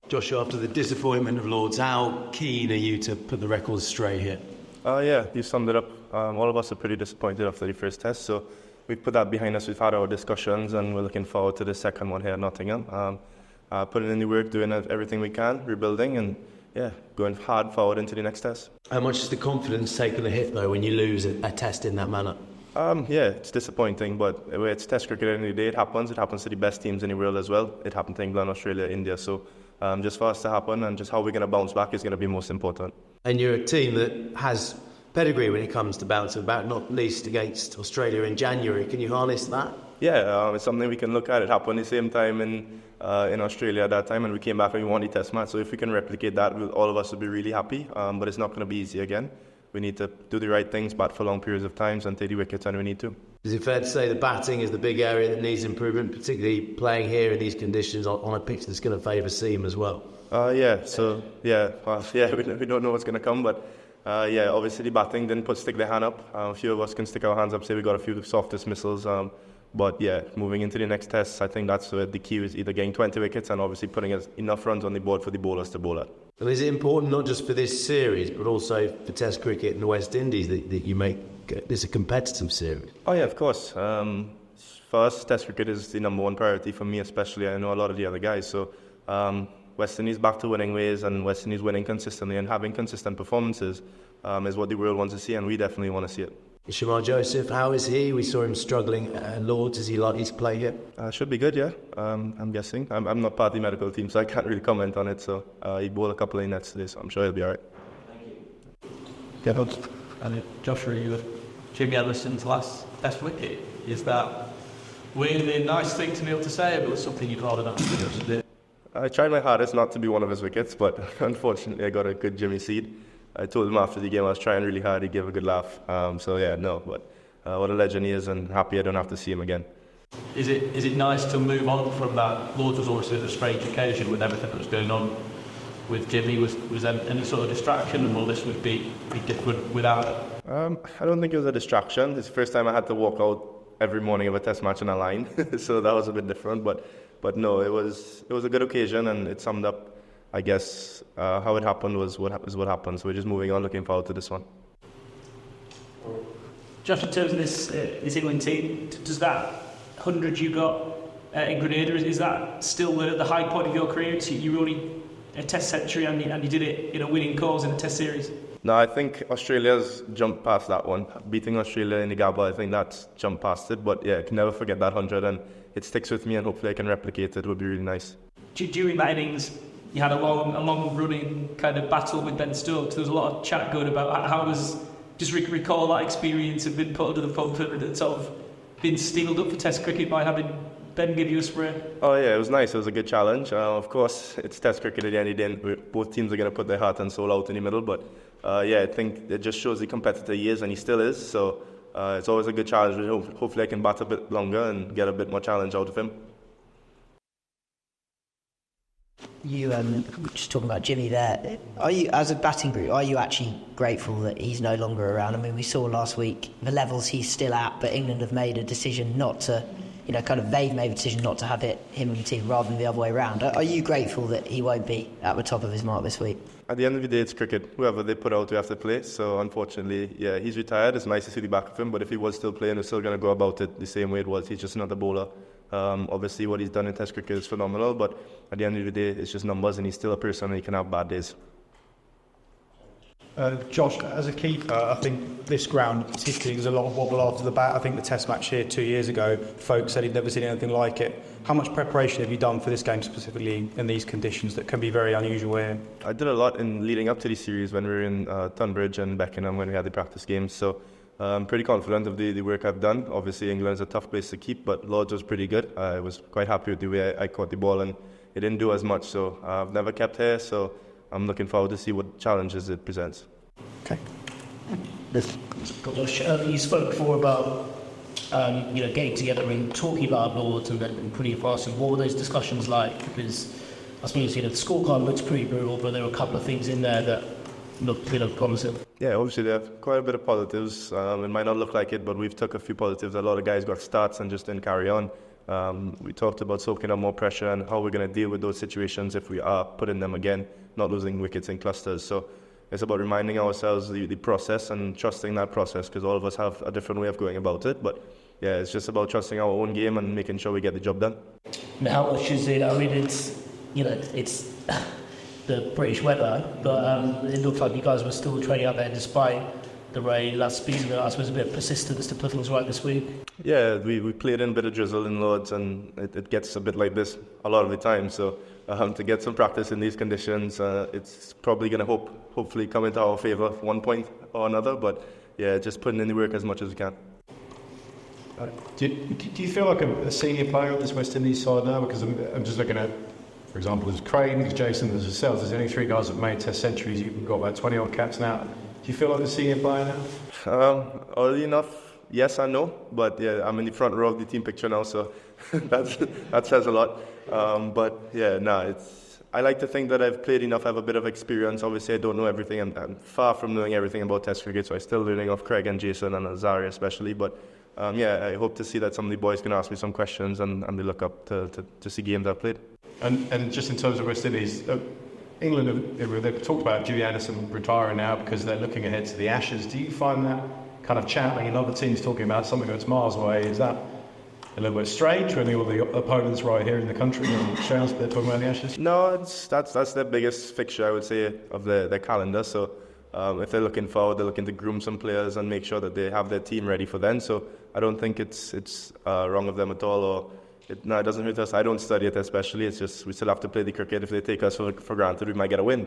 Josh, after the disappointment of Lords, how keen are you to put the records straight here? Yeah, you summed it up. All of us are pretty disappointed after the first test, so we've put that behind us. We've had our discussions, and we're looking forward to the second one here at Nottingham. Putting in the work, doing everything we can, rebuilding, and going hard forward into the next test. How much is the confidence taken a hit, though, when you lose a test in that manner? It's disappointing, but it's test cricket at the end of the day. It happens. It happens to the best teams in the world as well. It happened to England, Australia, India. So just for us to happen and just how we're going to bounce back is going to be most important. And you're a team that has pedigree when it comes to bouncing back, not least against Australia in January. Can you harness that? Yeah, it's something we can look at. It happened the same time in Australia at that time, and we came back and we won the test match. So if we can replicate that, all of us will be really happy. But it's not going to be easy again. We need to do the right things, bat for long periods of time, and take the wickets when we need to. Is it fair to say the batting is the big area that needs improvement, particularly playing here in these conditions on a pitch that's going to favour seam as well? We don't know what's going to come, but obviously the batting didn't stick their hand up. A few of us can stick our hands up, say we got a few soft dismissals. Moving into the next test, I think that's where the key is either getting 20 wickets and obviously putting enough runs on the board for the bowlers to bowl at. And is it important not just for this series, but also for Test cricket in the West Indies that you make this a competitive series? Oh yeah, of course. For us, Test cricket is the number one priority for me, especially. I know a lot of the other guys. So West Indies back to winning ways, and West Indies winning consistently and having consistent performances is what the world wants to see, and we definitely want to see it. Shamar Joseph, how is he? We saw him struggling at Lords. Is he likely to play here? Should be good, yeah. I'm guessing. I'm not part of the medical team, so I can't really comment on it. So he bowled a couple of nets today, so I'm sure he'll be all right. Thank you. And Joshua, you were Jimmy Anderson's last Test wicket. Is that weirdly a nice thing to be able to say, but it was something you'd rather not do? I tried my hardest not to be one of his wickets, but unfortunately I got a good Jimmy seed. I told him after the game I was trying really hard. He gave a good laugh. What a legend he is, and happy I don't have to see him again. Is it nice to move on from that? Lords was obviously a strange occasion with everything that was going on with Jimmy. Was there any sort of distraction, and will this would be different without it? I don't think it was a distraction. It's the first time I had to walk out every morning of a test match on a line, so that was a bit different. But no, it was a good occasion, and it summed up, I guess, how it happened was what happened. So we're just moving on, looking forward to this one. Josh, in terms of this England team, does that 100 you got in Grenada, is that still the high point of your career? So you were only a Test century and you did it, winning calls in a Test series? No, I think Australia's jumped past that one. Beating Australia in the Gabba, I think that's jumped past it. But yeah, I can never forget that 100, and it sticks with me, and hopefully I can replicate it. It would be really nice. During that innings, you had a long running kind of battle with Ben Stokes. There was a lot of chat going about how was just recall that experience of being put under the pump and sort of being steeled up for Test cricket by having Ben give you a spray. Oh yeah, it was nice. It was a good challenge. Of course, it's Test cricket at the end of the day. Both teams are going to put their heart and soul out in the middle. But I think it just shows the competitor he is, and he still is. So it's always a good challenge. Hopefully, I can bat a bit longer and get a bit more challenge out of him. You just talking about Jimmy there. Are you, as a batting group, are you actually grateful that he's no longer around? I mean, we saw last week the levels he's still at, but England have made a decision not to, they've made a decision not to have him in the team rather than the other way around. Are you grateful that he won't be at the top of his mark this week? At the end of the day, it's cricket. Whoever they put out, we have to play. So unfortunately, yeah, he's retired. It's nice to see the back of him, but if he was still playing, we're still going to go about it the same way it was. He's just another bowler. Obviously, what he's done in Test cricket is phenomenal, but at the end of the day, it's just numbers, and he's still a person, and he can have bad days. Josh, as a keeper, I think this ground particularly was a lot of wobble after the bat. I think the Test match here 2 years ago, folks said he'd never seen anything like it. How much preparation have you done for this game specifically in these conditions that can be very unusual here? I did a lot in leading up to the series when we were in Tunbridge and Beckenham when we had the practice games. So I'm pretty confident of the work I've done. Obviously, England's a tough place to keep, but Lords was pretty good. I was quite happy with the way I caught the ball, and it didn't do as much. So I've never kept here, so I'm looking forward to see what challenges it presents. Okay. Josh, you spoke before about getting together and talking about Lords and then putting it past him. What were those discussions like? Because I suppose the scorecard looks pretty brutal, but there were a couple of things in there that looked promising. Yeah, obviously there are quite a bit of positives. It might not look like it, but we've took a few positives. A lot of guys got starts and just didn't carry on. We talked about soaking up more pressure and how we're going to deal with those situations if we are put in them again, not losing wickets in clusters. So it's about reminding ourselves the process and trusting that process, because all of us have a different way of going about it. But yeah, it's just about trusting our own game and making sure we get the job done. How much is it? I mean, it's the British weather, but it looked like you guys were still training out there despite the rain. That's been, I suppose, a bit of persistence to put things right this week. Yeah, we played in a bit of drizzle in Lords, and it gets a bit like this a lot of the time. So to get some practice in these conditions, it's probably going to hopefully come into our favour at one point or another. But yeah, just putting in the work as much as we can. Do you feel like a senior player on this West Indies side now? Because I'm just looking at, for example, there's Crane, there's Jason, there's yourselves. There's only 3 guys that made Test centuries. You've got about 20 odd caps now. Do you feel like a senior player now? Oddly enough, yes and no. But yeah, I'm in the front row of the team picture now, so that says a lot. But yeah, I like to think that I've played enough, I have a bit of experience. Obviously, I don't know everything. I'm far from knowing everything about Test cricket, so I'm still learning off Craig and Jason and Azari especially. But yeah, I hope to see that some of the boys can ask me some questions and they look up to see games I've played. And just in terms of West Indies, England, they've talked about Dewey Anderson retiring now because they're looking ahead to the Ashes. Do you find that kind of channeling in other teams talking about something that's miles away, is that a little bit strange when all the opponents right here in the country and Australians, they're talking about the Ashes? No, that's their biggest fixture, I would say, of their calendar. So if they're looking forward, they're looking to groom some players and make sure that they have their team ready for then. So I don't think it's wrong of them at all, or it doesn't hurt us. I don't study it especially. It's just we still have to play the cricket. If they take us for granted, we might get a win.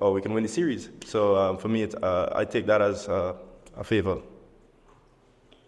Or we can win the series. So for me, I take that as a favour.